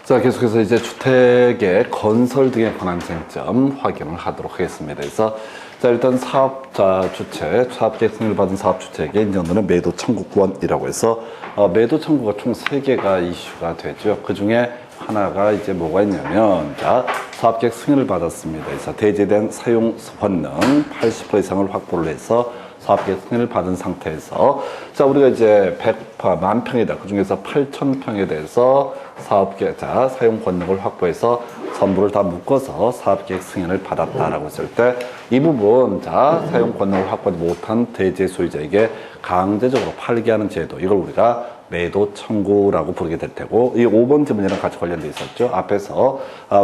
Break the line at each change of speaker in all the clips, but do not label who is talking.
자, 계속해서 이제 주택의 건설 등에 관한 쟁점 확인을 하도록 하겠습니다. 그래서 자, 일단 사업자 주택, 사업계획 승인을 받은 사업주택의 인정되는 매도 청구권이라고 해서 매도 청구가 총 3개가 이슈가 되죠. 그 중에 하나가 이제 뭐가 있냐면, 자, 사업계획 승인을 받았습니다. 그래서 대제된 사용 권능 80% 이상을 확보를 해서 사업계획 승인을 받은 상태에서, 자, 우리가 이제 100만평이다. 그 중에서 8,000평에 대해서 사업계획, 자, 사용 권능을 확보해서 전부를 다 묶어서 사업계획 승인을 받았다라고 했을 때, 이 부분, 자, 사용 권능을 확보하지 못한 대지 소유자에게 강제적으로 팔게 하는 제도, 이걸 우리가 매도 청구라고 부르게 될 테고, 이 5번 지문이랑 같이 관련되어 있었죠. 앞에서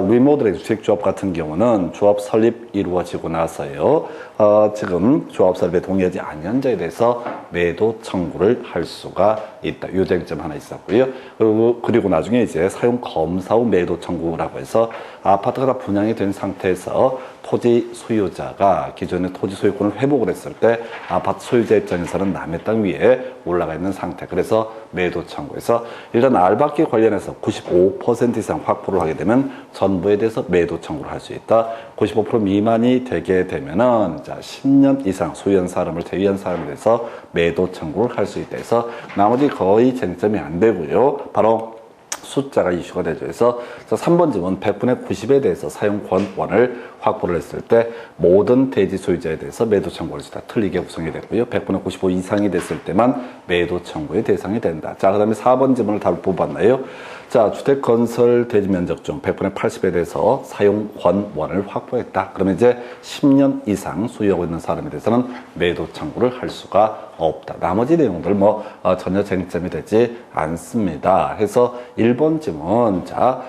리모델링 주택조합 같은 경우는 조합 설립 이루어지고 나서요, 지금 조합 설립에 동의하지 않는 자에 대해서 매도 청구를 할 수가 있다. 이 쟁점 하나 있었고요. 그리고 나중에 이제 사용 검사 후 매도 청구라고 해서 아파트가 다 분양이 된 상태에서 토지 소유자가 기존의 토지 소유권을 회복을 했을 때 아파트 소유자 입장에서는 남의 땅 위에 올라가 있는 상태. 그래서 매도 청구에서 일단 알박기 관련해서 95% 이상 확보를 하게 되면 전부에 대해서 매도 청구를 할 수 있다. 95% 미만이 되게 되면은, 자, 10년 이상 소유한 사람을 제외한 사람에 대해서 매도 청구를 할 수 있다 해서 나머지 거의 쟁점이 안 되고요. 바로 숫자가 이슈가 되죠. 그래서 3번 지문 100분의 90에 대해서 사용권을 확보를 했을 때 모든 대지 소유자에 대해서 매도 청구를 다 틀리게 구성이 됐고요. 100분의 95 이상이 됐을 때만 매도 청구의 대상이 된다. 자, 그 다음에 4번 지문을 다 뽑았나요? 자, 주택 건설 대지 면적 중 100분의 80에 대해서 사용권을 확보했다. 그러면 이제 10년 이상 소유하고 있는 사람에 대해서는 매도 청구를 할 수가 없다. 나머지 내용들 전혀 쟁점이 되지 않습니다. 해서 1번 지문, 자,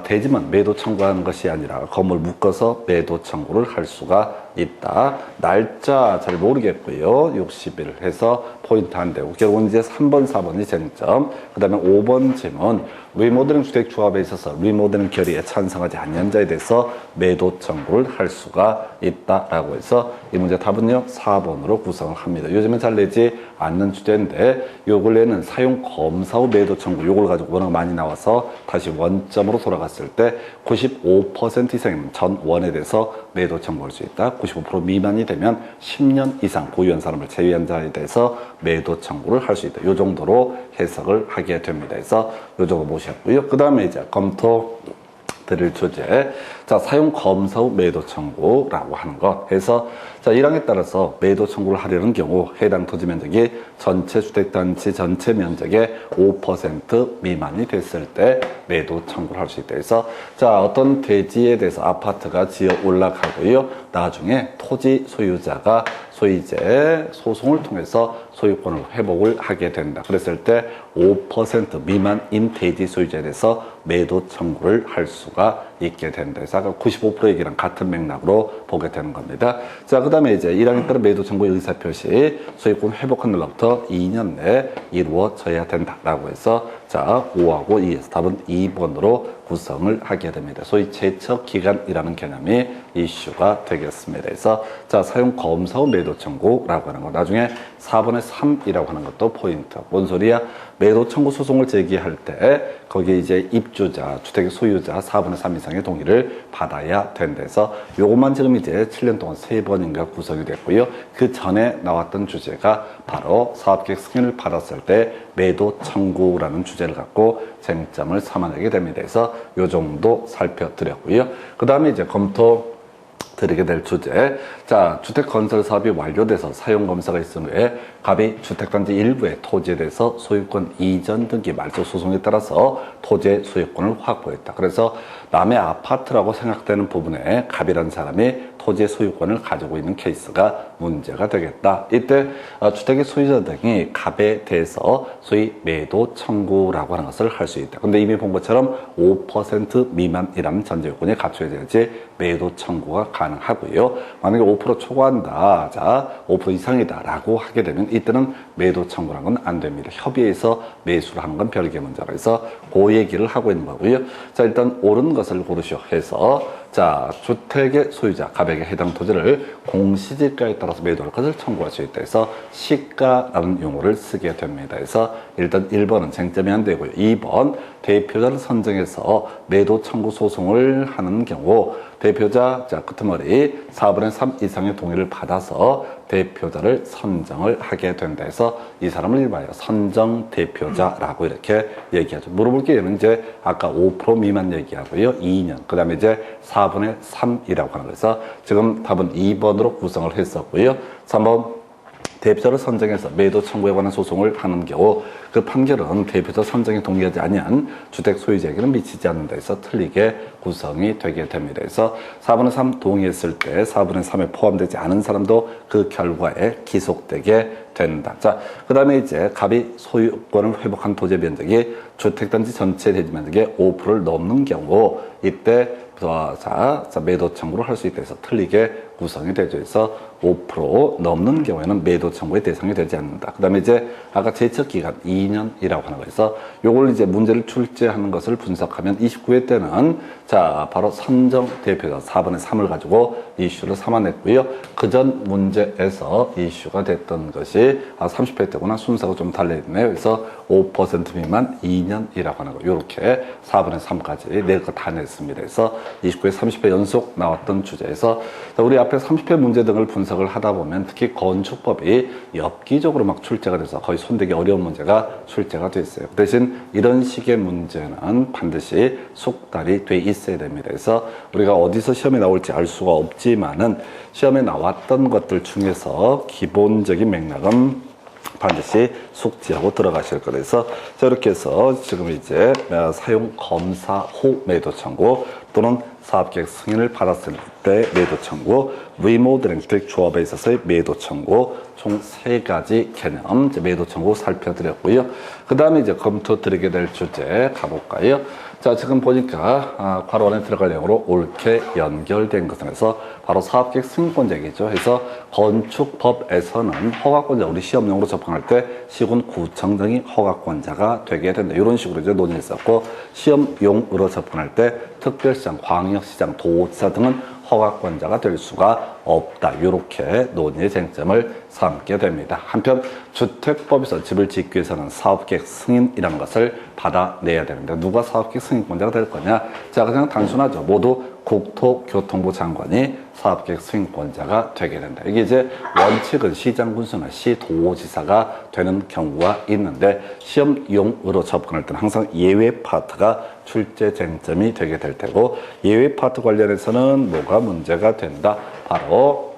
대지만 매도 청구하는 것이 아니라 건물 묶어서 매도 청구를 할 수가 있다. 날짜 잘 모르겠고요. 60일 해서 포인트 안 되고, 결국은 이제 3번, 4번이 쟁점. 그 다음에 5번 지문, 리모델링 주택조합에 있어서 리모델링 결의에 찬성하지 않는 자에 대해서 매도 청구를 할 수가 있다라고 해서 이 문제 답은요 4번으로 구성을 합니다. 요즘에 잘 내지 않는 주제인데, 요 근래에는 사용 검사 후 매도 청구, 요걸 가지고 워낙 많이 나와서 다시 원점으로 돌아갔을 때 95% 이상이면 전 원에 대해서 매도 청구할 수 있다. 95% 미만이 되면 10년 이상 보유한 사람을 제외한 자에 대해서 매도 청구를 할 수 있다. 요 정도로 해석을 하게 됩니다. 그래서 요 정도 보셨고요. 그 다음에 이제 검토 드릴 주제, 자, 사용 검사 후 매도 청구라고 하는 것 해서, 자, 1항에 따라서 매도 청구를 하려는 경우 해당 토지 면적이 전체 주택단지 전체 면적의 5% 미만이 됐을 때 매도 청구를 할 수 있다 해서, 자, 어떤 대지에 대해서 아파트가 지어 올라가고요, 나중에 토지 소유자가 소유재 소송을 통해서 소유권을 회복을 하게 된다. 그랬을 때 5% 미만인 대지 소유자에 대해서 매도 청구를 할 수가 있게 된다. 그래서 아까 95% 얘기랑 같은 맥락으로 보게 되는 겁니다. 자, 그 다음에 이제 1항에 따른 매도 청구의 의사표시, 소유권 회복한 날로부터 2년 내에 이루어져야 된다라고 해서, 자, 5하고 2에서 답은 2번으로 구성을 하게 됩니다. 소위 제척 기간이라는 개념이 이슈가 되겠습니다. 그래서, 자, 사용 검사 후 매도 청구라고 하는 거, 나중에 4번에 3이라고 하는 것도 포인트. 뭔 소리야? 매도 청구 소송을 제기할 때 거기에 이제 입주자, 주택의 소유자 4분의 3 이상의 동의를 받아야 된대서, 요것만 지금 이제 7년 동안 3번인가 구성이 됐고요. 그 전에 나왔던 주제가 바로 사업계획 승인을 받았을 때 매도 청구라는 주제를 갖고 쟁점을 삼아내게 됩니다. 그래서 요 정도 살펴드렸고요. 그 다음에 이제 검토 드리게 될 주제, 자, 주택 건설 사업이 완료돼서 사용 검사가 있은 후에 갑이 주택단지 일부의 토지에 대해서 소유권 이전 등기 말소 소송에 따라서 토지의 소유권을 확보했다. 그래서 남의 아파트라고 생각되는 부분에 갑이라는 사람이 토지의 소유권을 가지고 있는 케이스가 문제가 되겠다. 이때 주택의 소유자 등이 갑에 대해서 소위 매도 청구라고 하는 것을 할 수 있다. 근데 이미 본 것처럼 5% 미만이라는 전제 요건이 갖춰져야지 매도 청구가 가능하고요. 만약에 5% 초과한다, 자, 5% 이상이다라고 하게 되면 이때는 매도 청구라는 건 안 됩니다. 협의해서 매수를 하는 건 별개의 문제라 해서 그 얘기를 하고 있는 거고요. 자, 일단 옳은 것을 고르시오 해서, 자, 주택의 소유자 갑에게 해당 토지를 공시지가에 따라 받아서 매도할 것을 청구할 수 있다 해서 시가라는 용어를 쓰게 됩니다. 그래서 일단 1번은 쟁점이 안 되고요. 2번 대표자를 선정해서 매도 청구 소송을 하는 경우 대표자, 자, 끄트머리 4분의 3 이상의 동의를 받아서 대표자를 선정을 하게 된다 해서 이 사람을 일반하여 선정 대표자라고 이렇게 얘기하죠. 물어볼 게 얘는 이제 아까 5% 미만 얘기하고요. 2년. 그 다음에 이제 4분의 3이라고 하는 거에서 지금 답은 2번으로 구성을 했었고요. 3번 대표자를 선정해서 매도 청구에 관한 소송을 하는 경우 그 판결은 대표자 선정에 동의하지 아니한 주택 소유자에게는 미치지 않는다 해서 틀리게 구성이 되게 됩니다. 그래서 4분의 3 동의했을 때 4분의 3에 포함되지 않은 사람도 그 결과에 기속되게 된다. 자, 그 다음에 이제 갑이 소유권을 회복한 토지 면적이 주택단지 전체 대지 면적의 5%를 넘는 경우 이때 자, 매도 청구를 할 수 있다 해서 틀리게 구성이 되죠. 그래서 5% 넘는 경우에는 매도 청구의 대상이 되지 않는다. 그 다음에 이제 아까 제척 기간 2년이라고 하는 거에서 요걸 이제 문제를 출제하는 것을 분석하면 29회 때는 자, 바로 선정 대표자 4분의 3을 가지고 이슈를 삼아냈고요. 그 전 문제에서 이슈가 됐던 것이 30회 때구나. 순서가 좀 달려있네요. 그래서 5% 미만 2년이라고 하는 거. 요렇게 4분의 3까지 낼 거 다 냈습니다. 그래서 29회 30회 연속 나왔던 주제에서 우리 앞에 30회 문제 등을 분석을 하다 보면 특히 건축법이 엽기적으로 막 출제가 돼서 거의 손대기 어려운 문제가 출제가 됐어요. 그 대신 이런 식의 문제는 반드시 숙달이 돼 있어야 됩니다. 그래서 우리가 어디서 시험에 나올지 알 수가 없지만은 시험에 나왔던 것들 중에서 기본적인 맥락은 반드시 숙지하고 들어가실 거예요. 그래서 이렇게 해서 지금 이제 사용 검사 후 매도 청구 또는 사업계획 승인을 받았을 때 매도 청구, 리모델링 주택 조합에 있어서의 매도 청구 총 3가지 개념 매도 청구 살펴드렸고요. 그 다음에 이제 검토 드리게 될 주제 가볼까요? 자, 지금 보니까 괄호 안에 들어갈 내용으로 옳게 연결된 것은 해서 바로 사업계획 승인권자 얘기죠. 해서 건축법에서는 허가권자, 우리 시험용으로 접근할 때 시군 구청장이 허가권자가 되게 된다. 이런 식으로 이제 논의했었고, 시험용으로 접근할 때 특별시장, 광역시장, 도지사 등은 허가권자가 될 수가 없다. 이렇게 논의의 쟁점을 삼게 됩니다. 한편 주택법에서 집을 짓기 위해서는 사업계획 승인이라는 것을 받아내야 되는데 누가 사업계획 승인권자가 될 거냐? 자, 그냥 단순하죠. 모두 국토교통부 장관이 사업계획 승인권자가 되게 된다. 이게 이제 원칙은 시장군수나 시도지사가 되는 경우가 있는데 시험용으로 접근할 때는 항상 예외 파트가 출제 쟁점이 되게 될 테고 예외 파트 관련해서는 뭐가 문제가 된다? 바로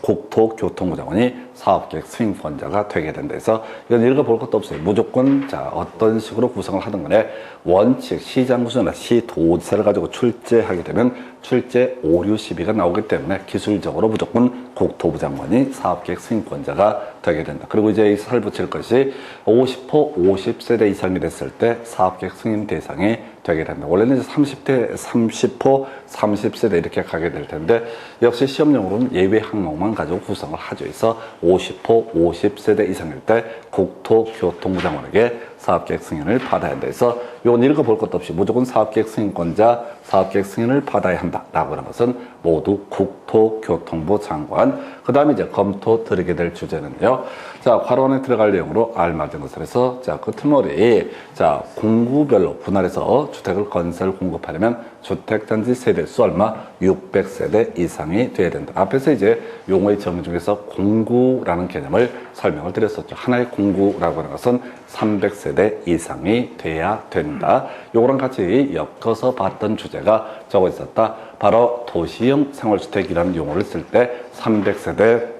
국토교통부 장관이 사업계획 승인권자가 되게 된다 해서 이건 읽어볼 것도 없어요. 무조건 자 어떤 식으로 구성을 하든 간에 원칙 시장군수나 시도지사를 가지고 출제하게 되면 출제 오류 시비가 나오기 때문에 기술적으로 무조건 국토부 장관이 사업계획 승인권자가 되게 된다. 그리고 이제 여기서 살붙일 것이 50호 50세대 이상이 됐을 때 사업계획 승인 대상이 되게 된다. 원래는 이제 30대 30호 30세대 이렇게 가게 될 텐데 역시 시험용으로는 예외 항목만 가지고 구성을 하죠. 그래서 50호 50세대 이상일 때 국토교통부 장관에게 사업계획 승인을 받아야 한다. 그래서 이건 읽어볼 것도 없이 무조건 사업계획 승인권자, 사업계획 승인을 받아야 한다라고 하는 것은 모두 국토교통부 장관. 그 다음에 이제 검토 드리게 될 주제는요. 자, 괄호 안에 들어갈 내용으로 알맞은 것을 해서 자, 끝머리 자, 공구별로 분할해서 주택을 건설 공급하려면 주택단지 세대수 얼마? 600세대 이상이 돼야 된다. 앞에서 이제 용어의 정의 중에서 공구라는 개념을 설명을 드렸었죠. 하나의 공구라고 하는 것은 300세대 이상이 돼야 된다. 요거랑 같이 엮어서 봤던 주제가 적어 있었다. 바로 도시형 생활주택이라는 용어를 쓸 때 300세대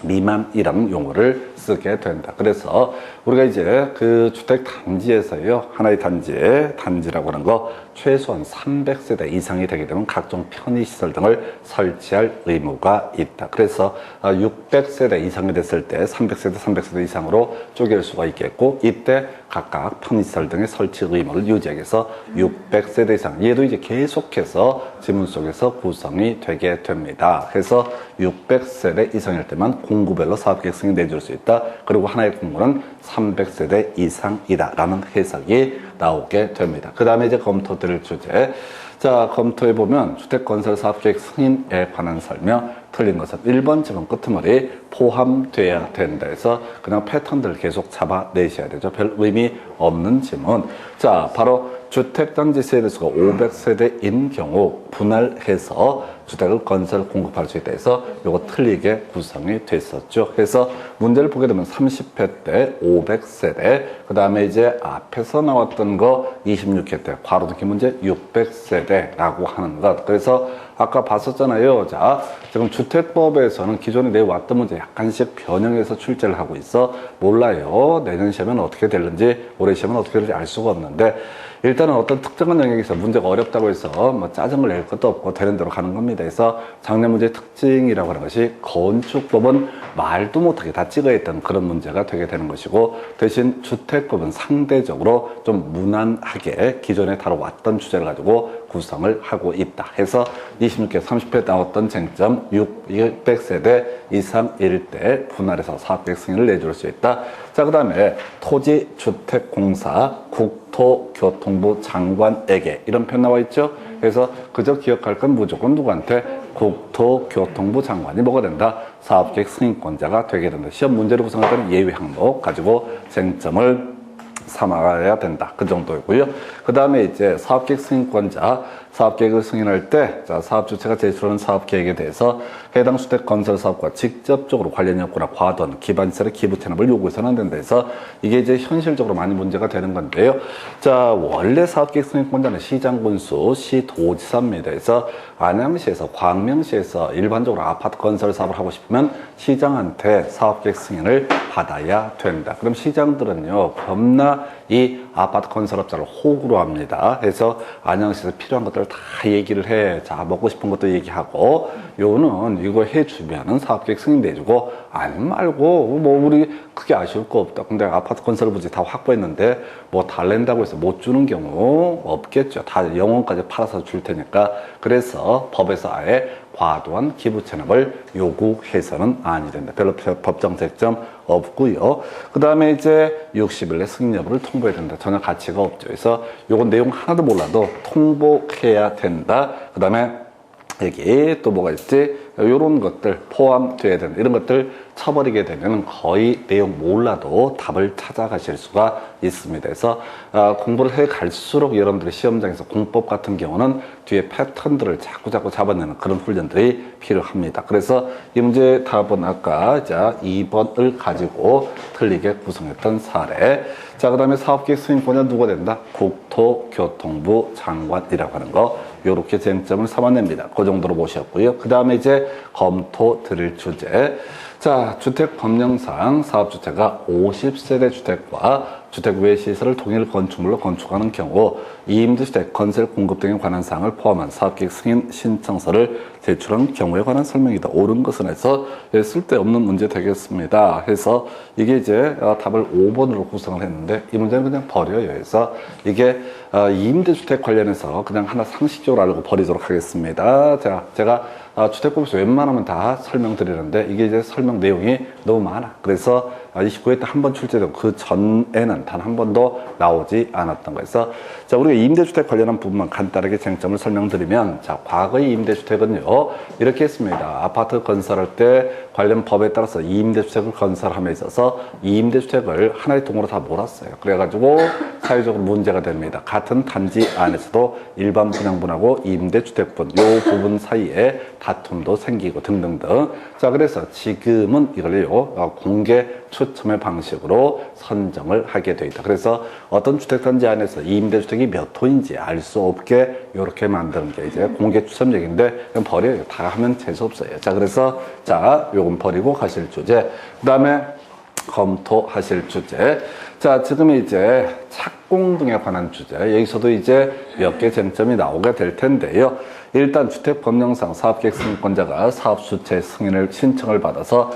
미만이라는 용어를 쓰게 된다. 그래서 우리가 이제 그 주택 단지에서요, 하나의 단지라고 하는 거 최소한 300세대 이상이 되게 되면 각종 편의시설 등을 설치할 의무가 있다. 그래서 600세대 이상이 됐을 때 300세대, 300세대 이상으로 쪼갤 수가 있겠고, 이때 각각 편의시설 등의 설치 의무를 유지하기 위해서 600세대 이상, 얘도 이제 계속해서 지문 속에서 구성이 되게 됩니다. 그래서 600세대 이상일 때만 공구별로 사업계획 승인 내줄 수 있다. 그리고 하나의 공구는 300세대 이상이다라는 해석이 나오게 됩니다. 그 다음에 이제 검토 드릴 주제. 자, 검토해보면 주택건설 사업계획 승인에 관한 설명, 틀린 것은 1번 지문 끄트머리 포함돼야 된다 해서 그냥 패턴들을 계속 잡아내셔야 되죠. 별 의미 없는 지문. 자, 바로 주택단지 세대수가 500세대인 경우 분할해서 주택을 건설 공급할 수 있다 해서 요거 틀리게 구성이 됐었죠. 그래서 문제를 보게 되면 30회 때 500세대, 그 다음에 이제 앞에서 나왔던 거 26회 때 괄호등기 문제 600세대라고 하는 것. 그래서 아까 봤었잖아요. 자, 지금 주택법에서는 기존에 내왔던 문제 약간씩 변형해서 출제를 하고 있어. 몰라요. 내년 시험은 어떻게 될는지, 올해 시험은 어떻게 될지 알 수가 없는데, 일단은 어떤 특정한 영역에서 문제가 어렵다고 해서 뭐 짜증을 낼 것도 없고 되는 대로 가는 겁니다. 그래서 작년 문제의 특징이라고 하는 것이 건축법은 말도 못하게 다 찍어야 했던 그런 문제가 되게 되는 것이고, 대신 주택법은 상대적으로 좀 무난하게 기존에 다뤄왔던 주제를 가지고 구성을 하고 있다 해서 26회 30회 나왔던 쟁점 600세대 이상일 때 분할해서 사업계획 승인을 내줄 수 있다. 자, 그 다음에 토지주택공사 국토교통부 장관에게 이런 표현 나와 있죠. 그래서 그저 기억할 건 무조건 누구한테? 국토교통부 장관이 뭐가 된다? 사업계획 승인권자가 되게 된다. 시험 문제를 구성할 때는 예외 항목 가지고 쟁점을 삼아야 된다. 그 정도이고요. 그 다음에 이제 사업계획 승인권자, 사업계획을 승인할 때, 자, 사업주체가 제출하는 사업계획에 대해서 해당 주택 건설 사업과 직접적으로 관련이 없거나 과도한 기반시설의 기부 체납을 요구해서는 안 된다 해서 이게 이제 현실적으로 많이 문제가 되는 건데요. 자, 원래 사업계획 승인권자는 시장군수, 시도지사입니다. 그래서 안양시에서, 광명시에서 일반적으로 아파트 건설 사업을 하고 싶으면 시장한테 사업계획 승인을 받아야 된다. 그럼 시장들은요, 겁나 이 아파트 건설업자를 호구로 합니다. 그래서 안양시에서 필요한 것들을 다 얘기를 해. 자, 먹고 싶은 것도 얘기하고, 요는 이거 해주면은 사업계획 승인 내주고, 아니면 말고, 뭐, 우리 크게 아쉬울 거 없다. 근데 아파트 건설 부지 다 확보했는데, 뭐 달랜다고 해서 못 주는 경우 없겠죠. 다 영혼까지 팔아서 줄 테니까. 그래서 법에서 아예 과도한 기부 체납을 요구해서는 아니 된다. 별로 법정 쟁점 없고요. 그 다음에 이제 60일 내 승인 여부를 통보해야 된다. 전혀 가치가 없죠. 그래서 요건 내용 하나도 몰라도 통보해야 된다. 그 다음에 여기 또 뭐가 있지? 요런 것들 포함돼야 된다. 이런 것들 쳐버리게 되면 거의 내용 몰라도 답을 찾아가실 수가 있습니다. 그래서 공부를 해 갈수록 여러분들이 시험장에서 공법 같은 경우는 뒤에 패턴들을 자꾸 잡아내는 그런 훈련들이 필요합니다. 그래서 이 문제 답은 아까 자 2번을 가지고 틀리게 구성했던 사례. 자, 그 다음에 사업계획 승인권자 누가 된다? 국토교통부 장관이라고 하는 거. 요렇게 쟁점을 삼아냅니다. 그 정도로 보셨고요. 그 다음에 이제 검토 드릴 주제. 자, 주택법령상 사업주체가 50세대 주택과 주택 외 시설을 동일 건축물로 건축하는 경우 임대주택 건설 공급 등에 관한 사항을 포함한 사업계획 승인 신청서를 제출한 경우에 관한 설명이다. 옳은 것은 해서 쓸데없는 문제 되겠습니다. 해서 이게 이제 답을 5번으로 구성을 했는데 이 문제는 그냥 버려요. 그래서 이게 임대주택 관련해서 그냥 하나 상식적으로 알고 버리도록 하겠습니다. 자, 제가 주택법에서 웬만하면 다 설명드리는데 이게 이제 설명 내용이 너무 많아. 그래서 29회 때 한 번 출제되고 그 전에는 단 한 번도 나오지 않았던 거에서 자, 우리가 임대주택 관련한 부분만 간단하게 쟁점을 설명드리면 자, 과거의 임대주택은요 이렇게 했습니다. 아파트 건설할 때 관련 법에 따라서 임대주택을 건설함에 있어서 임대주택을 하나의 동으로 다 몰았어요. 그래가지고 사회적으로 문제가 됩니다. 같은 단지 안에서도 일반 분양분하고 임대주택분 요 부분 사이에 다툼도 생기고 등등등. 자, 그래서 지금은 이걸요 공개 추첨의 방식으로 선정을 하게 되어 있다. 그래서 어떤 주택단지 안에서 임대주택이 몇 호인지 알 수 없게 이렇게 만드는 게 이제 공개 추첨 얘기인데 그냥 버려요. 다 하면 재수없어요. 자, 그래서 자, 요건 버리고 가실 주제. 그 다음에 검토하실 주제. 자, 지금 이제 착공 등에 관한 주제. 여기서도 이제 몇 개 쟁점이 나오게 될 텐데요. 일단 주택법령상 사업계획 승인권자가 사업주체 승인을 신청을 받아서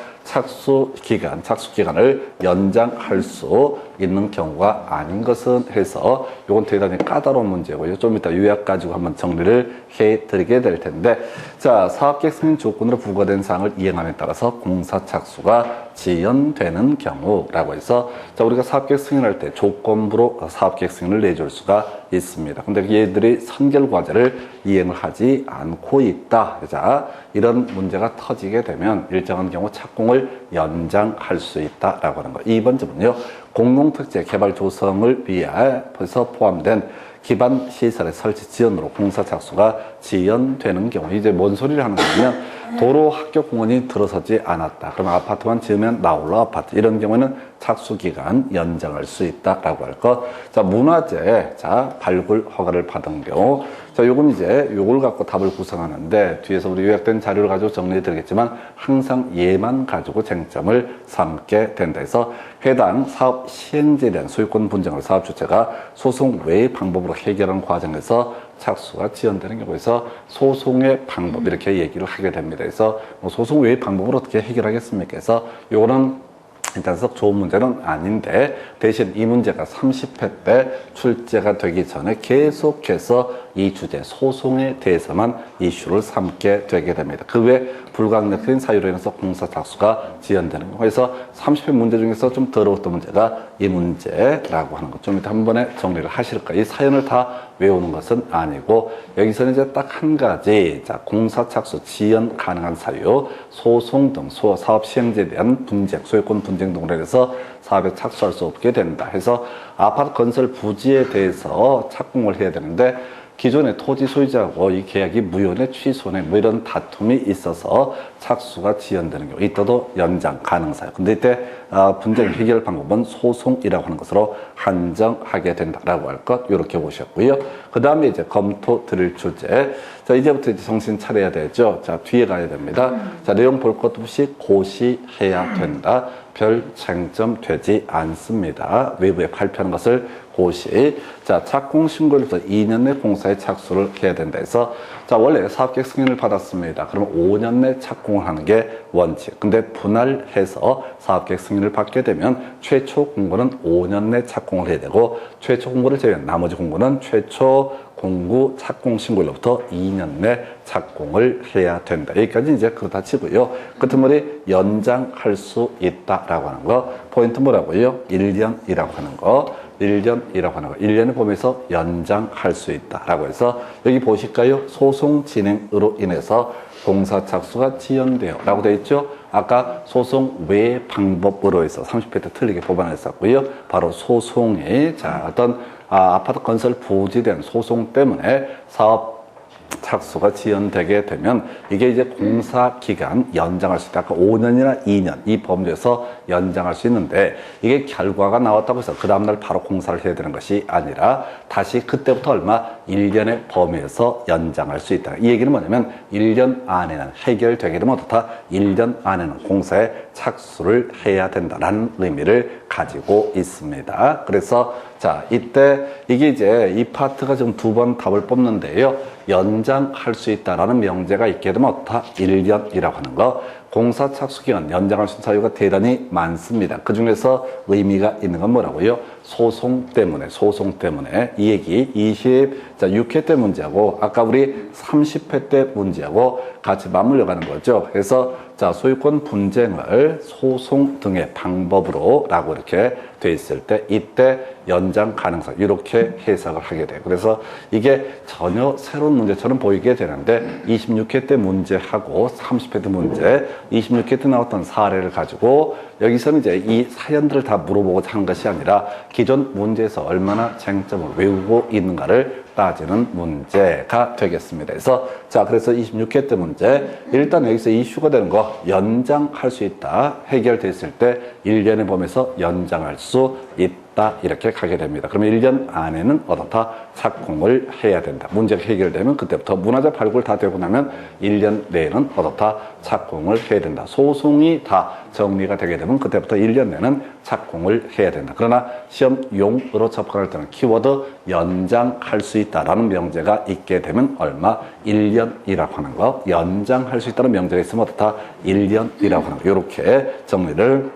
착수기간을 연장할 수 있는 경우가 아닌 것은 해서 이건 대단히 까다로운 문제고요. 좀 이따 요약 가지고 한번 정리를 해드리게 될 텐데 자, 사업계획 승인 조건으로 부과된 사항을 이행함에 따라서 공사 착수가 지연되는 경우라고 해서 자, 우리가 사업계획 승인할 때 조건부로 단독으로 사업계획 승인을 내줄 수가 있습니다. 근데 얘들이 선결 과제를 이행을 하지 않고 있다. 자, 이런 문제가 터지게 되면 일정한 경우 착공을 연장할 수 있다라고 하는 거. 2번 점은요. 공동특제 개발 조성을 위해서 포함된 기반 시설의 설치 지연으로 공사 착수가 지연되는 경우, 이제 뭔 소리를 하는 거냐면 도로, 학교, 공원이 들어서지 않았다. 그러면 아파트만 지으면 나홀로 아파트. 이런 경우에는 착수 기간 연장할 수 있다라고 할 것. 자, 문화재, 자, 발굴 허가를 받은 경우. 자, 요건 이제 요걸 갖고 답을 구성하는데 뒤에서 우리 요약된 자료를 가지고 정리해 드리겠지만 항상 얘만 가지고 쟁점을 삼게 된다 해서 해당 사업 시행제에 대한 소유권 분쟁을 사업 주체가 소송 외의 방법으로 해결하는 과정에서 착수가 지연되는 경우에서 소송의 방법 이렇게 얘기를 하게 됩니다. 그래서 뭐 소송 외의 방법을 어떻게 해결하겠습니까? 그래서 요거는 일단 썩 좋은 문제는 아닌데 대신 이 문제가 30회 때 출제가 되기 전에 계속해서 이 주제 소송에 대해서만 이슈를 삼게 되게 됩니다. 그 외 불가항력적인 사유로 인해서 공사 착수가 지연되는 경우. 그래서 30회 문제 중에서 좀 더러웠던 문제가 이 문제라고 하는 것. 좀 이따 한 번에 정리를 하실까. 이 사연을 다 외우는 것은 아니고 여기서는 이제 딱 한 가지, 자, 공사 착수 지연 가능한 사유, 소송 등 사업 시행제에 대한 분쟁, 소유권 분쟁 등으로 해서 사업에 착수할 수 없게 된다 해서 아파트 건설 부지에 대해서 착공을 해야 되는데 기존의 토지 소유자하고 이 계약이 무효네 취소네 뭐 이런 다툼이 있어서 착수가 지연되는 경우 이때도 연장 가능사유. 근데 이때 분쟁 해결 방법은 소송이라고 하는 것으로 한정하게 된다라고 할 것 이렇게 보셨고요. 그 다음에 이제 검토 드릴 주제. 자, 이제부터 이제 정신 차려야 되죠. 자, 뒤에 가야 됩니다. 자, 내용 볼 것 없이 고시해야 된다. 별 쟁점 되지 않습니다. 외부에 발표하는 것을 고시. 자, 착공 신고로부터 2년 내 공사에 착수를 해야 된다 해서 자, 원래 사업계획 승인을 받았습니다. 그러면 5년 내 착공을 하는 게 원칙. 근데 분할해서 사업계획 승인을 받게 되면 최초 공고는 5년 내 착공을 해야 되고 최초 공고를 제외한 나머지 공고는 최초 공고 착공 신고로부터 2년 내 착공을 해야 된다. 여기까지 이제 그렇다 치고요. 끝은 머리 연장할 수 있다라고 하는 거. 포인트 뭐라고요? 1년이라고 하는 거. 1년이라고 하는 거. 1년을 보면서 연장할 수 있다라고 해서 여기 보실까요? 소송 진행으로 인해서 공사 착수가 지연돼요 라고 되어 있죠. 아까 소송 외 방법으로 해서 30회 때 틀리게 뽑아냈었고요. 바로 소송이 자, 어떤 아파트 건설 부지에 대한 소송 때문에 사업 착수가 지연되게 되면 이게 이제 공사 기간 연장할 수 있다. 아까 5년이나 2년 이 범주에서 연장할 수 있는데 이게 결과가 나왔다고 해서 그 다음날 바로 공사를 해야 되는 것이 아니라 다시 그때부터 얼마 1년의 범위에서 연장할 수 있다. 이 얘기는 뭐냐면 1년 안에는 해결되게 되면 어떻다? 1년 안에는 공사에 착수를 해야 된다라는 의미를 가지고 있습니다. 그래서 자, 이때 이게 이제 이 파트가 지금 2번 답을 뽑는데요. 연장할 수 있다라는 명제가 있게 되면 어떻다? 1년이라고 하는 거. 공사 착수 기간 연장할 수 있는 사유가 대단히 많습니다. 그 중에서 의미가 있는 건 뭐라고요? 소송 때문에 이 얘기 26회 때 문제하고 아까 우리 30회 때 문제하고 같이 맞물려 가는 거죠. 그래서 자, 소유권 분쟁을 소송 등의 방법으로 라고 이렇게 돼 있을 때 이때 연장 가능성 이렇게 해석을 하게 돼요. 그래서 이게 전혀 새로운 문제처럼 보이게 되는데 26회 때 문제하고 30회 때 문제 26회 때 나왔던 사례를 가지고 여기서는 이제 이 사연들을 다 물어보고자 한 것이 아니라 기존 문제에서 얼마나 쟁점을 외우고 있는가를 따지는 문제가 되겠습니다. 그래서 26회 때 문제 일단 여기서 이슈가 되는 거 연장할 수 있다. 해결됐을 때 1년의 범위에서 연장할 수 있다. 이렇게 가게 됩니다. 그러면 1년 안에는 어떻다? 착공을 해야 된다. 문제가 해결되면 그때부터 문화재 발굴 다 되고 나면 1년 내에는 어떻다? 착공을 해야 된다. 소송이 다 정리가 되게 되면 그때부터 1년 내는 착공을 해야 된다. 그러나 시험용으로 접근할 때는 키워드 연장할 수 있다라는 명제가 있게 되면 얼마? 1년이라고 하는 거. 연장할 수 있다는 명제가 있으면 어떻다? 1년이라고 하는 거. 이렇게 정리를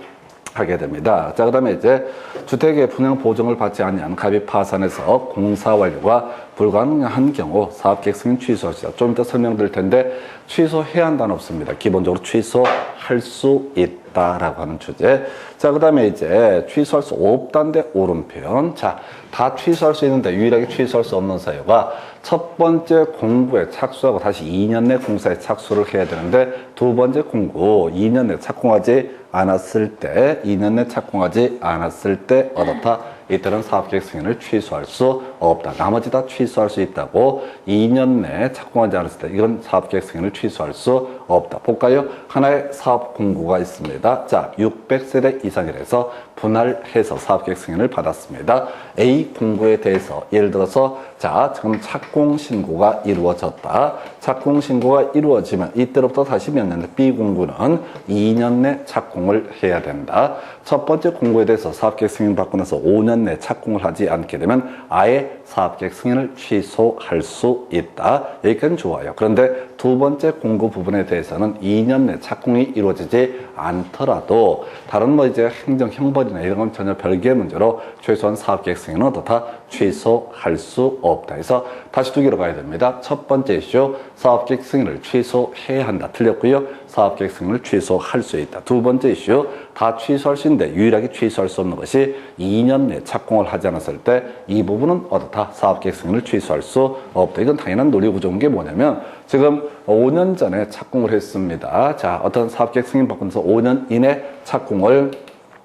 하게 됩니다. 자, 그 다음에 이제 주택의 분양 보증을 받지 않는 갑입 파산에서 공사 완료가 불가능한 경우 사업계획 승인 취소할 수 있다. 좀 이따 설명드릴 텐데 취소해야 한다는 없습니다. 기본적으로 취소할 수 있다라고 하는 주제. 자, 그 다음에 이제 취소할 수 없다인데 옳은 표현. 자, 다 취소할 수 있는데 유일하게 취소할 수 없는 사유가 첫 번째 공고에 착수하고 다시 2년 내 공사에 착수를 해야 되는데 두 번째 공고 2년 내 착공하지 않았을 때 2년 내 착공하지 않았을 때 어떻다? 이때는 사업계획 승인을 취소할 수 없다. 나머지 다 취소할 수 있다고 2년 내에 착공하지 않았을 때 이건 사업계획 승인을 취소할 수 없다. 볼까요? 하나의 사업 공고가 있습니다. 자, 600세대 이상이라서 분할해서 사업계획 승인을 받았습니다. A 공고에 대해서 예를 들어서 자, 지금 착공 신고가 이루어졌다. 착공 신고가 이루어지면 이때로부터 다시 몇 년 내 B 공고는 2년 내 착공을 해야 된다. 첫 번째 공고에 대해서 사업계획 승인 받고 나서 5년 내 착공을 하지 않게 되면 아예 사업계획 승인을 취소할 수 있다. 여기까지는 좋아요. 그런데 두 번째 공고 부분에 대해서는 2년 내 착공이 이루어지지 않더라도 다른 뭐 이제 행정 형벌이나 이런 건 전혀 별개의 문제로 최소한 사업계획 승인은 어떻다? 취소할 수 없다. 그래서 다시 두 개로 가야 됩니다. 첫 번째 이슈 사업계획 승인을 취소해야 한다. 틀렸고요. 사업계획 승인을 취소할 수 있다. 두 번째 이슈 다 취소할 수 있는데 유일하게 취소할 수 없는 것이 2년 내 착공을 하지 않았을 때 이 부분은 어떻다? 사업계획 승인을 취소할 수 없다. 이건 당연한 논리 구조인 게 뭐냐면 지금 5년 전에 착공을 했습니다. 자, 어떤 사업계획 승인 받고 나서 5년 이내 착공을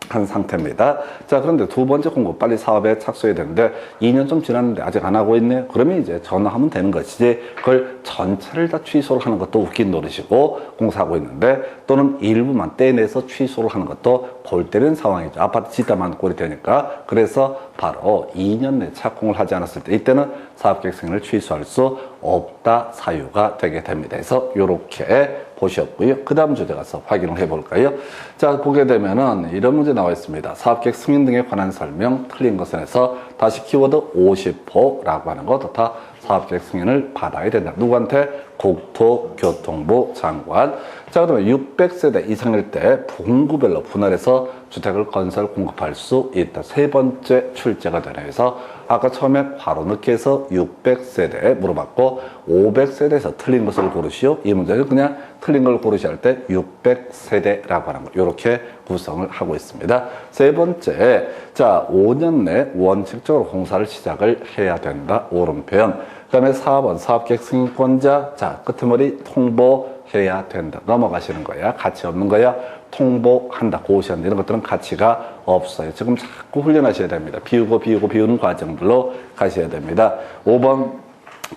한 상태입니다. 자, 그런데 두 번째 공고 빨리 사업에 착수해야 되는데 2년 좀 지났는데 아직 안 하고 있네. 그러면 이제 전화하면 되는 것이지 그걸 전체를 다 취소를 하는 것도 웃긴 노릇이고 공사하고 있는데 또는 일부만 떼내서 취소를 하는 것도 골 때리는 상황이죠. 아파트 짓다만 꼴이 되니까. 그래서 바로 2년 내 착공을 하지 않았을 때 이때는 사업계획 승인을 취소할 수 없다 사유가 되게 됩니다. 그래서 이렇게 보셨고요. 그 다음 주제 가서 확인을 해볼까요? 자, 보게 되면은 이런 문제 나와 있습니다. 사업계획 승인 등에 관한 설명 틀린 것은 해서 다시 키워드 50호라고 하는 거 다 사업계획 승인을 받아야 된다. 누구한테? 국토교통부 장관. 자, 그다음에 600세대 이상일 때 분구별로 분할해서 주택을 건설 공급할 수 있다. 세 번째 출제가 되네. 그래서 아까 처음에 바로 넣기 해서 600세대 물어봤고 500세대에서 틀린 것을 고르시오. 이 문제는 그냥 틀린 걸 고르셔야 할 때 600세대라고 하는 거 이렇게 구성을 하고 있습니다. 세 번째, 자 5년 내 원칙적으로 공사를 시작을 해야 된다. 옳은 표현. 그 다음에 4번 사업계획 승인권자. 자, 끄트머리 통보해야 된다. 넘어가시는 거야. 가치 없는 거야. 통보한다, 고시한다 이런 것들은 가치가 없어요. 지금 자꾸 훈련하셔야 됩니다. 비우는 과정들로 가셔야 됩니다. 5번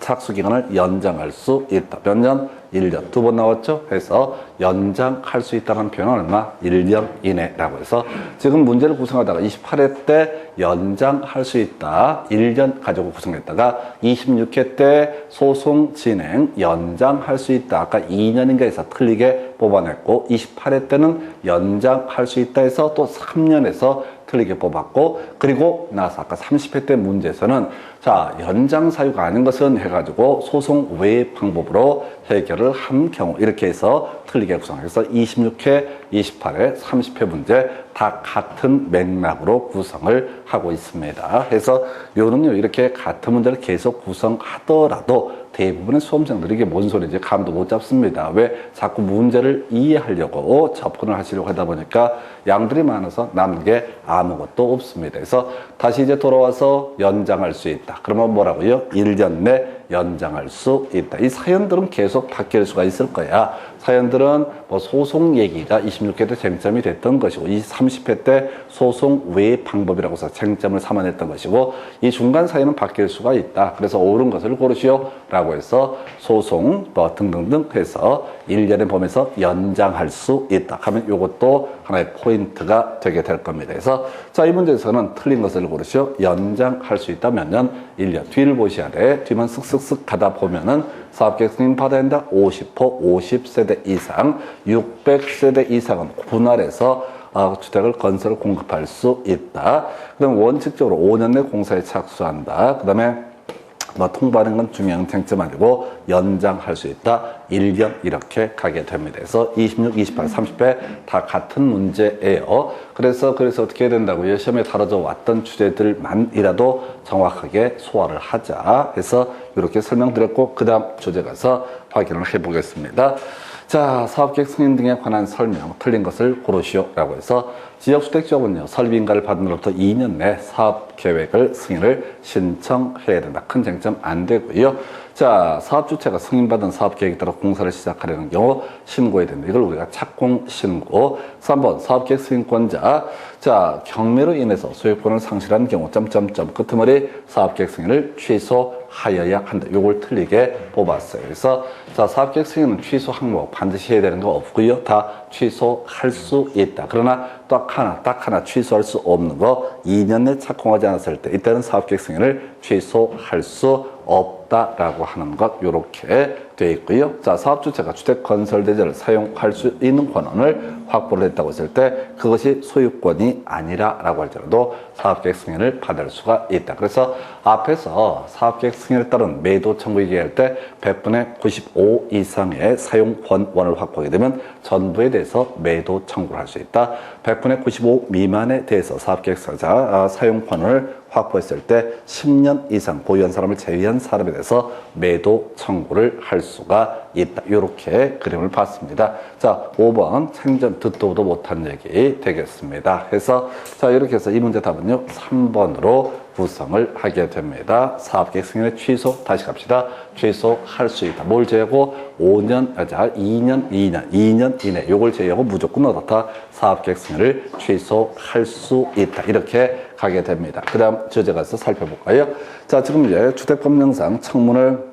착수기간을 연장할 수 있다. 몇 년? 1년. 두 번 나왔죠? 해서 연장할 수 있다는 표현은 얼마? 1년 이내라고 해서 지금 문제를 구성하다가 28회 때 연장할 수 있다. 1년 가지고 구성했다가 26회 때 소송 진행 연장할 수 있다. 아까 2년인가 해서 틀리게 뽑아냈고 28회 때는 연장할 수 있다 해서 또 3년에서 틀리게 뽑았고 그리고 나서 아까 30회 때 문제에서는 자 연장 사유가 아닌 것은 해가지고 소송 외의 방법으로 해결을 한 경우 이렇게 해서 틀리게 구성해서 26회, 28회, 30회 문제 다 같은 맥락으로 구성을 하고 있습니다. 그래서 요는요 이렇게 같은 문제를 계속 구성하더라도 대부분의 수험생들이 이게 뭔 소리인지 감도 못 잡습니다. 왜 자꾸 문제를 이해하려고 접근을 하시려고 하다 보니까 양들이 많아서 남는 게 아무것도 없습니다. 그래서 다시 이제 돌아와서 연장할 수 있다. 그러면 뭐라고요? 1년 내 연장할 수 있다. 이 사연들은 계속 바뀔 수가 있을 거야. 사연들은 뭐 소송 얘기가 26회 때 쟁점이 됐던 것이고 30회 때 소송 외의 방법이라고 해서 쟁점을 삼아냈던 것이고 이 중간 사연은 바뀔 수가 있다. 그래서 옳은 것을 고르시오 라고 해서 소송 뭐 등등등 해서 1년의 범위에서 연장할 수 있다 하면 이것도 하나의 포인트가 되게 될 겁니다. 그래서 자, 이 문제에서는 틀린 것을 고르시오. 연장할 수 있다면 1년 뒤를 보셔야 돼. 뒤만 쓱쓱쓱 가다 보면은 사업계획 승인 받아야 한다. 50호 50세대 이상 600세대 이상은 분할해서 주택을 건설을 공급할 수 있다. 그 다음에 원칙적으로 5년 내 공사에 착수한다. 그 다음에 뭐 통보하는 건 중요한 쟁점 아니고 연장할 수 있다. 1년 이렇게 가게 됩니다. 그래서 26, 28, 30회 다 같은 문제예요. 그래서 어떻게 해야 된다고요? 시험에 다뤄져 왔던 주제들만이라도 정확하게 소화를 하자 해서 이렇게 설명드렸고 그 다음 주제 가서 확인을 해보겠습니다. 자, 사업계획 승인 등에 관한 설명, 틀린 것을 고르시오라고 해서 지역주택조합은요, 설비인가를 받은 날부터 2년 내 사업계획을 승인을 신청해야 된다. 큰 쟁점 안 되고요. 자, 사업주체가 승인받은 사업계획에 따라 공사를 시작하려는 경우 신고해야 된다. 이걸 우리가 착공신고. 3번 사업계획 승인권자. 자, 경매로 인해서 소유권을 상실한 경우 끄트머리 사업계획 승인을 취소하여야 한다. 요걸 틀리게 뽑았어요. 그래서 자, 사업계획 승인은 취소 항목 반드시 해야 되는 거 없고요. 다 취소할 수 있다. 그러나 딱 하나 취소할 수 없는 거 2년 내 착공하지 않았을 때 이때는 사업계획 승인을 취소할 수 없다라고 하는 것 요렇게 되어 있고요. 자, 사업주체가 주택건설대지를 사용할 수 있는 권한을 확보를 했다고 했을 때 그것이 소유권이 아니라라고 할지라도 사업계획 승인을 받을 수가 있다. 그래서 앞에서 사업계획 승인에 따른 매도 청구 얘기할 때 100분의 95 이상의 사용권을 확보하게 되면 전부에 대해서 매도 청구를 할 수 있다. 100분의 95 미만에 대해서 사업계획서자 사용권을 확보했을 때 10년 이상 보유한 사람을 제외한 사람에 대해서 매도 청구를 할 수가 있다. 이렇게 그림을 봤습니다. 자, 5번 생전 듣도 보도 못한 얘기 되겠습니다. 해서 자, 이렇게 해서 이 문제 답은요 3번으로 구성을 하게 됩니다. 사업계획 승인의 취소, 다시 갑시다. 취소할 수 있다. 뭘 제외하고 2년 이내 요걸 제외하고 무조건 어떻다? 사업계획 승인을 취소할 수 있다. 이렇게 가게 됩니다. 그 다음 주제 가서 살펴볼까요? 자, 지금 이제 주택법령상 청문을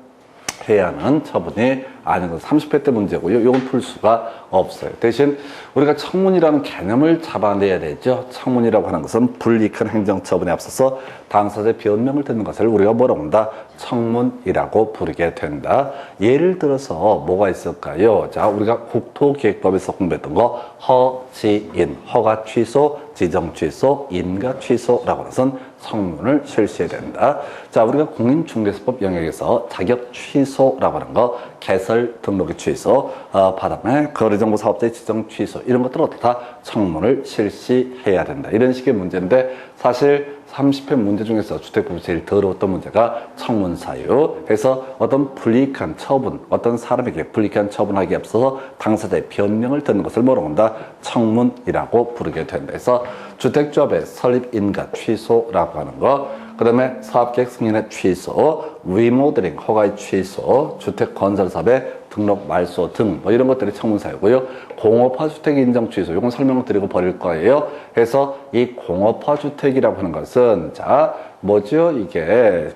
해야 하는 처분이 아닌 것 30회 때 문제고요. 이건 풀 수가 없어요. 대신 우리가 청문이라는 개념을 잡아내야 되죠. 청문이라고 하는 것은 불이익한 행정처분에 앞서서 당사자의 변명을 듣는 것을 우리가 뭐라고 한다? 청문이라고 부르게 된다. 예를 들어서 뭐가 있을까요? 자, 우리가 국토기획법에서 공부했던 거 허지인, 허가 취소, 지정 취소, 인가 취소라고 하는 것은 청문을 실시해야 된다. 자, 우리가 공인중개사법 영역에서 자격 취소라고 하는 거 개설 등록의 취소, 바다에 거래정보 사업자의 지정 취소 이런 것들은 다 청문을 실시해야 된다. 이런 식의 문제인데 사실 30회 문제 중에서 주택법이 제일 더러웠던 문제가 청문 사유. 그래서 어떤 불이익한 처분, 어떤 사람에게 불이익한 처분하기에 앞서서 당사자의 변명을 듣는 것을 뭐라고 한다? 청문이라고 부르게 된다. 그래서 주택조합의 설립 인가 취소라고 하는 거, 그 다음에 사업계획 승인의 취소, 리모델링 허가의 취소, 주택건설사업의 등록 말소 등 뭐 이런 것들이 청문사유고요. 공업화 주택 인정 취소, 이건 설명을 드리고 버릴 거예요. 그래서 이 공업화 주택이라고 하는 것은 자 뭐죠? 이게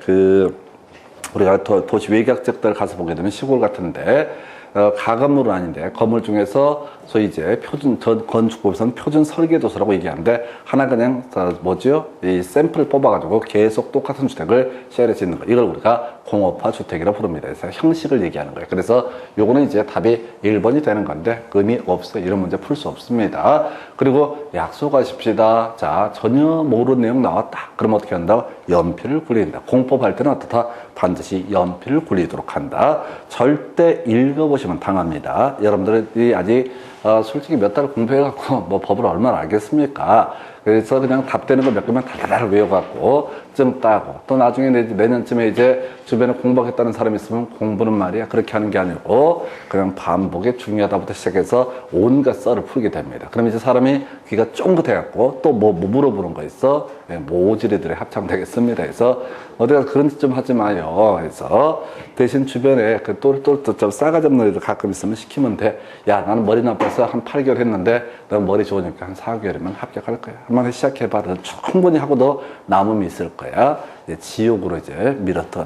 우리가 도시 외곽지역들 가서 보게 되면 시골 같은데 가건물은 아닌데 건물 중에서 소위 이제 표준 건축법에서는 표준 설계도서라고 얘기하는데 하나 그냥 뭐죠? 이 샘플 뽑아가지고 계속 똑같은 주택을 쉐어해 짓는 거, 이걸 우리가 공업화 주택이라고 부릅니다. 그래서 형식을 얘기하는 거예요. 그래서 요거는 이제 답이 1번이 되는 건데 의미 없어요. 이런 문제 풀 수 없습니다. 그리고 약속하십시다. 자, 전혀 모르는 내용 나왔다. 그럼 어떻게 한다? 연필을 굴린다. 공법할 때는 어떻다? 반드시 연필을 굴리도록 한다. 절대 읽어보시면 당합니다. 여러분들이 아직 솔직히 몇 달 공부해갖고 뭐 법을 얼마나 알겠습니까? 그래서 그냥 답되는 거 몇 개만 달달달 외워갖고 좀 따고 또 나중에 내년쯤에 이제 주변에 공부하겠다는 사람이 있으면 공부는 말이야 그렇게 하는 게 아니고 그냥 반복이 중요하다부터 시작해서 온갖 썰을 풀게 됩니다. 그럼 이제 사람이 귀가 쫑긋해갖고 또 뭐 물어보는 거 있어? 모지리들이 합창되겠습니다. 그래서 어디가 그런 짓 좀 하지 마요. 그래서 대신 주변에 그 똘똘 좀 싸가지 없는 애들 가끔 있으면 시키면 돼. 야, 나는 머리 나빠서 한 8개월 했는데 넌 머리 좋으니까 한 4개월이면 합격할 거야. 한번 시작해봐. 너 충분히 하고 너 남음이 있을 거야. 이제 지옥으로 이제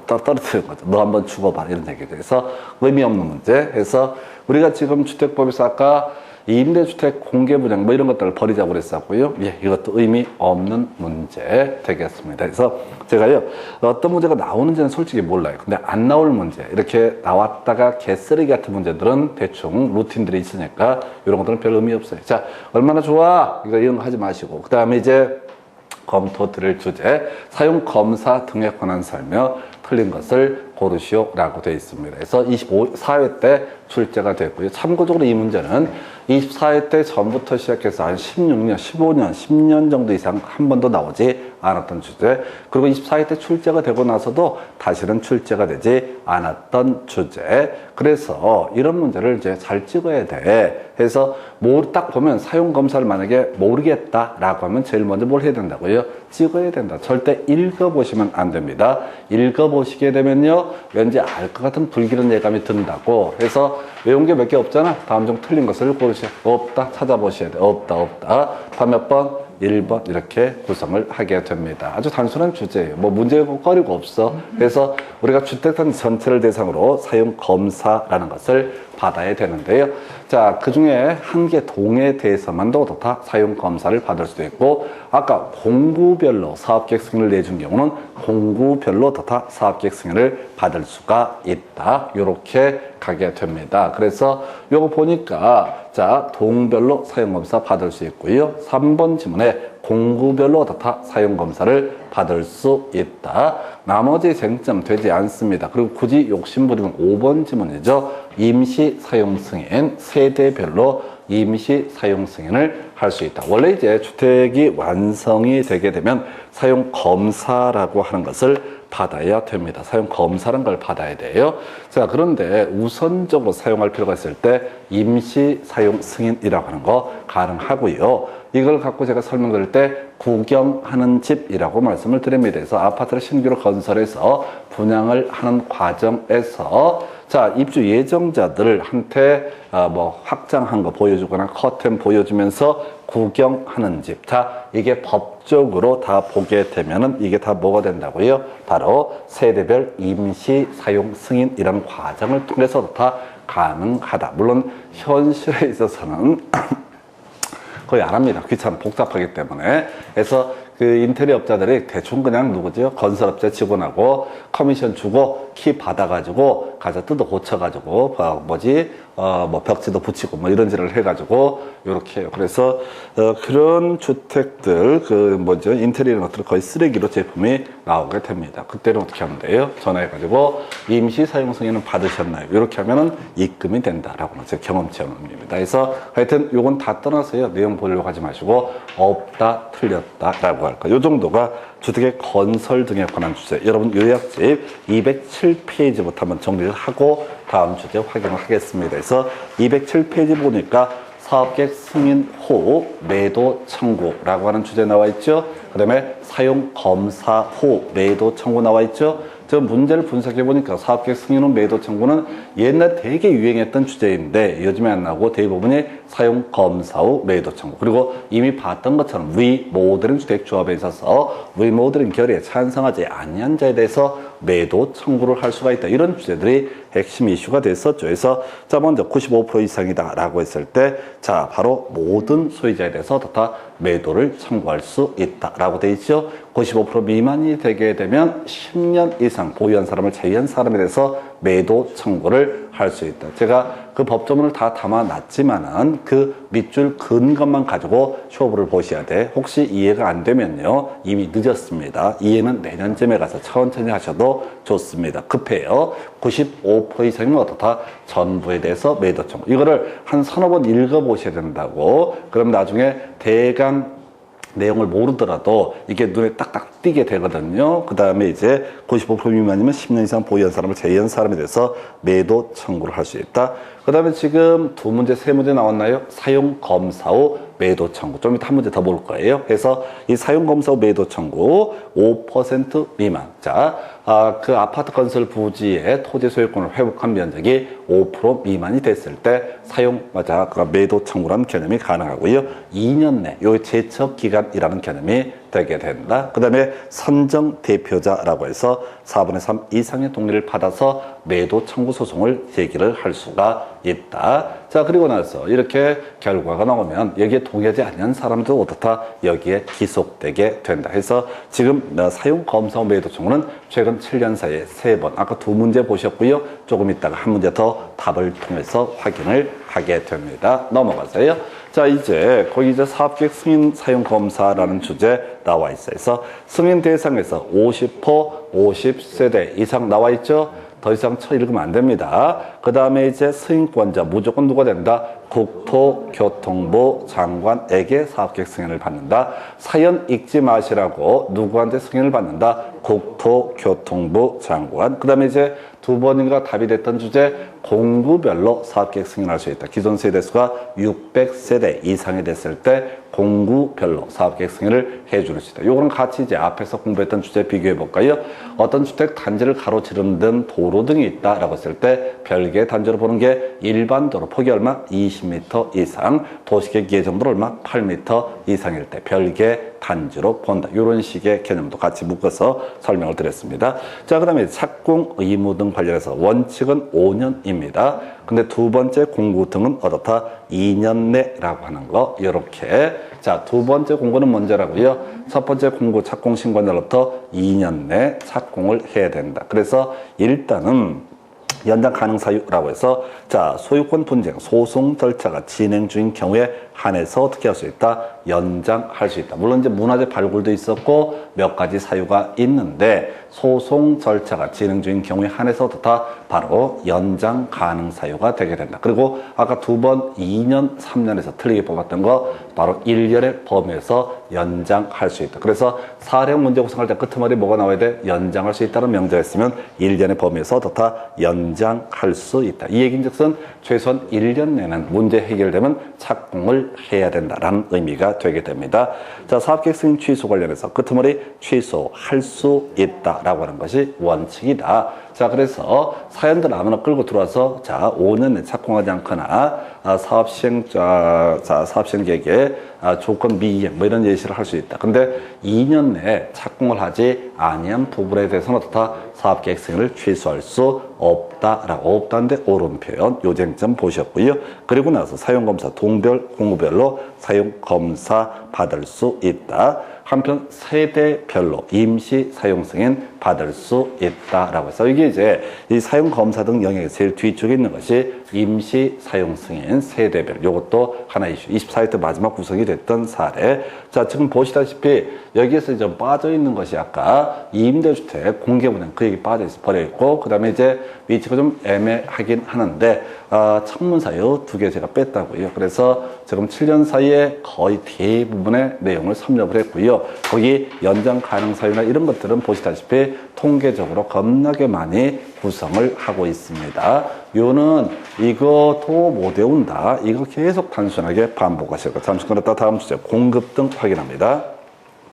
떨어뜨리는 거죠. 너 한번 죽어봐. 이런 얘기죠. 그래서 의미 없는 문제. 그래서 우리가 지금 주택법에서 아까 임대주택 공개분양 뭐 이런 것들을 버리자고 그랬었고요. 예, 이것도 의미 없는 문제 되겠습니다. 그래서 제가요, 어떤 문제가 나오는지는 솔직히 몰라요. 근데 안 나올 문제, 이렇게 나왔다가 개쓰레기 같은 문제들은 대충 루틴들이 있으니까 이런 것들은 별 의미 없어요. 자, 얼마나 좋아? 이런 거 하지 마시고. 그 다음에 이제 검토 드릴 주제, 사용 검사 등에 관한 설명, 틀린 것을 고르시오라고 되어 있습니다. 그래서 24회 때 출제가 됐고요. 참고적으로 이 문제는 24회 때 전부터 시작해서 한 16년, 15년, 10년 정도 이상 한 번도 나오지 않았던 주제, 그리고 24회 때 출제가 되고 나서도 다시는 출제가 되지 않았던 주제. 그래서 이런 문제를 이제 잘 찍어야 돼. 해서 딱 보면 사용 검사를 만약에 모르겠다라고 하면 제일 먼저 뭘 해야 된다고요? 찍어야 된다. 절대 읽어보시면 안 됩니다. 읽어보시게 되면요, 왠지 알 것 같은 불길한 예감이 든다고 해서 외운 게 몇 개 없잖아. 다음 중 틀린 것을 고르셔야 없다. 찾아보셔야 돼. 없다. 다음 몇 번? 1번 이렇게 구성을 하게 됩니다. 아주 단순한 주제예요. 뭐 문제거리가 없어. 그래서 우리가 주택단 전체를 대상으로 사용 검사라는 것을 받아야 되는데요. 자, 그 중에 한 개 동에 대해서만도 다 사용 검사를 받을 수도 있고, 아까 공구별로 사업계획 승인을 내준 경우는 공구별로 다 사업계획 승인을 받을 수가 있다. 이렇게 가게 됩니다. 그래서 요거 보니까 자, 동별로 사용검사 받을 수 있고요. 3번 지문에 공구별로 다 사용검사를 받을 수 있다. 나머지 쟁점 되지 않습니다. 그리고 굳이 욕심부리는 5번 지문이죠. 임시 사용 승인, 세대별로 임시 사용 승인을 할 수 있다. 원래 이제 주택이 완성이 되게 되면 사용 검사라고 하는 것을 받아야 됩니다. 사용 검사라는 걸 받아야 돼요. 자, 그런데 우선적으로 사용할 필요가 있을 때 임시 사용 승인이라고 하는 거 가능하고요. 이걸 갖고 제가 설명드릴 때 구경하는 집이라고 말씀을 드립니다. 그래서 아파트를 신규로 건설해서 분양을 하는 과정에서 자, 입주 예정자들한테 뭐 확장한 거 보여주거나 커튼 보여주면서 구경하는 집. 자, 이게 법적으로 다 보게 되면은 이게 다 뭐가 된다고요? 바로 세대별 임시 사용 승인이라는 과정을 통해서 다 가능하다. 물론 현실에 있어서는 거의 안 합니다. 귀찮아, 복잡하기 때문에. 그래서 그 인테리어 업자들이 대충 그냥 누구죠? 건설업자 직원하고 커미션 주고 키 받아가지고 가서 뜯어 고쳐가지고 뭐 벽지도 붙이고 뭐 이런 짓을 해가지고 요렇게 해요. 그래서 그런 주택들 인테리어 것들 거의 쓰레기로 제품이 나오게 됩니다. 그때는 어떻게 하면 돼요? 전화해가지고 임시 사용 승인은 받으셨나요? 이렇게 하면은 입금이 된다라고 하는 제 경험 체험입니다. 그래서 하여튼 요건 다 떠나서요, 내용 보려고 하지 마시고 없다 틀렸다라고 할까. 요 정도가 주택의 건설 등에 관한 주제. 여러분 요약집 207페이지부터 한번 정리를 하고 다음 주제 확인을 하겠습니다. 그래서 207페이지 보니까 사업계획 승인 후 매도 청구라고 하는 주제 나와 있죠. 그 다음에 사용 검사 후 매도 청구 나와 있죠. 저 문제를 분석해 보니까 사업계획 승인 후 매도 청구는 옛날 되게 유행했던 주제인데 요즘에 안 나오고 대부분이 사용 검사 후 매도 청구. 그리고 이미 봤던 것처럼 위모델링 주택조합에 있어서 위모델링 결의에 찬성하지 아니한 자에 대해서 매도 청구를 할 수가 있다. 이런 주제들이 핵심 이슈가 됐었죠. 그래서 자, 먼저 95% 이상이다 라고 했을 때 자, 바로 모든 소유자에 대해서 다 매도를 청구할 수 있다 라고 돼 있죠. 95% 미만이 되게 되면 10년 이상 보유한 사람을 제외한 사람에 대해서 매도 청구를 할 수 있다. 제가 그 법조문을 다 담아놨지만은 그 밑줄 근 것만 가지고 쇼부를 보셔야 돼. 혹시 이해가 안 되면요, 이미 늦었습니다. 이해는 내년쯤에 가서 천천히 하셔도 좋습니다. 급해요. 95% 이상이면 어떻다? 전부에 대해서 매도 청구. 이거를 한 서너 번 읽어보셔야 된다고. 그럼 나중에 대강 내용을 모르더라도 이게 눈에 딱딱 띄게 되거든요. 그 다음에 이제 95% 미만이면 10년 이상 보유한 사람을 제외한 사람에 대해서 매도 청구를 할 수 있다. 그 다음에 지금 두 문제, 세 문제 나왔나요? 사용 검사 후 매도 청구. 좀 이따 한 문제 더 볼 거예요. 그래서 이 사용 검사 후 매도 청구 5% 미만. 자, 그 아파트 건설 부지의 토지 소유권을 회복한 면적이 5% 미만이 됐을 때 그 매도 청구라는 개념이 가능하고요. 2년 내 요 제척 기간이라는 개념이 되게 된다. 그 다음에 선정 대표자라고 해서 4분의 3 이상의 동의를 받아서 매도 청구 소송을 제기를 할 수가 있다. 자, 그리고 나서 이렇게 결과가 나오면 여기에 동의하지 않는 사람도 어떻다? 여기에 기속되게 된다. 해서 지금 사용 검사 매도 청구는 최근 7년 사이에 3번, 아까 2문제 보셨고요. 조금 있다가 한 문제 더 답을 통해서 확인을 하게 됩니다. 넘어가세요. 자, 이제 거기 이제 사업계획 승인 사용 검사라는 주제 나와 있어요. 그래서 승인 대상에서 50세대 이상 나와 있죠. 더 이상 읽으면 안 됩니다. 그 다음에 이제 승인권자 무조건 누가 된다? 국토교통부 장관에게 사업계획 승인을 받는다. 사연 읽지 마시라고 누구한테 승인을 받는다? 국토교통부 장관. 그 다음에 이제 2번인가 답이 됐던 주제 공구별로 사업계획 승인할 수 있다. 기존 세대수가 600세대 이상이 됐을 때 공구별로 사업계획 승인을 해줄 수 있다. 요거는 같이 이제 앞에서 공부했던 주제 비교해 볼까요? 어떤 주택 단지를 가로지르는 도로 등이 있다라고 했을 때 별개의 단지로 보는 게 일반 도로 폭이 얼마? 20m 이상, 도시계획 예정도로 얼마? 8m 이상일 때 별개 단지로 본다. 이런 식의 개념도 같이 묶어서 설명을 드렸습니다. 자, 그 다음에 착공 의무 등 관련해서 원칙은 5년입니다. 근데 두 번째 공고 등은 어떻다? 2년 내라고 하는 거. 이렇게. 자, 두 번째 공고는 먼저라고요. 첫 번째 공고 착공 신고 날로부터 2년 내 착공을 해야 된다. 그래서 일단은 연장 가능 사유라고 해서 자, 소유권 분쟁, 소송 절차가 진행 중인 경우에 한해서 어떻게 할 수 있다? 연장할 수 있다. 물론 이제 문화재 발굴도 있었고 몇 가지 사유가 있는데 소송 절차가 진행 중인 경우에 한해서 어떻다? 바로 연장 가능 사유가 되게 된다. 그리고 아까 2번 2년, 3년에서 틀리게 뽑았던 거 바로 1년의 범위에서 연장할 수 있다. 그래서 사례형 문제 구성할 때 끝머리 뭐가 나와야 돼? 연장할 수 있다는 명제가 있으면 1년의 범위에서 어떻다? 연장할 수 있다. 이 얘기인즉슨 최소한 1년 내는 문제 해결되면 착공을 해야 된다라는 의미가 되게 됩니다. 자, 사업계획 승인 취소 관련해서 끄트머리 취소할 수 있다라고 하는 것이 원칙이다. 자, 그래서 사연들 아무나 끌고 들어와서 자, 5년 내 착공하지 않거나 사업 시행 계획에 조건 미이행 뭐 이런 예시를 할 수 있다. 근데 2년 내에 착공을 하지 아니한 부분에 대해서는 어떻다? 사업계획 승인을 취소할 수 없다라고 없다는데 옳은 표현 요쟁점 보셨고요. 그리고 나서 사용검사 동별 공구별로 사용검사 받을 수 있다. 한편 세대별로 임시 사용 승인 받을 수 있다라고 해서 이게 이제 이 사용 검사 등 영역의 제일 뒤쪽에 있는 것이 임시 사용 승인 세대별 요것도 하나 이슈 24회 때 마지막 구성이 됐던 사례. 자, 지금 보시다시피 여기에서 좀 빠져 있는 것이 아까 임대주택 공개분양 그 얘기 빠져 있어 버려 있고 그 다음에 이제 위치가 좀 애매하긴 하는데 청문 사유 2개 제가 뺐다고요. 그래서 지금 7년 사이에 거의 대부분의 내용을 섭렵을 했고요. 거기 연장 가능 사유나 이런 것들은 보시다시피 통계적으로 겁나게 많이 구성을 하고 있습니다. 요는 이것도 못 외운다. 이거 계속 단순하게 반복하실 거. 잠시 끊었다 다음 주제 공급 등 확인합니다.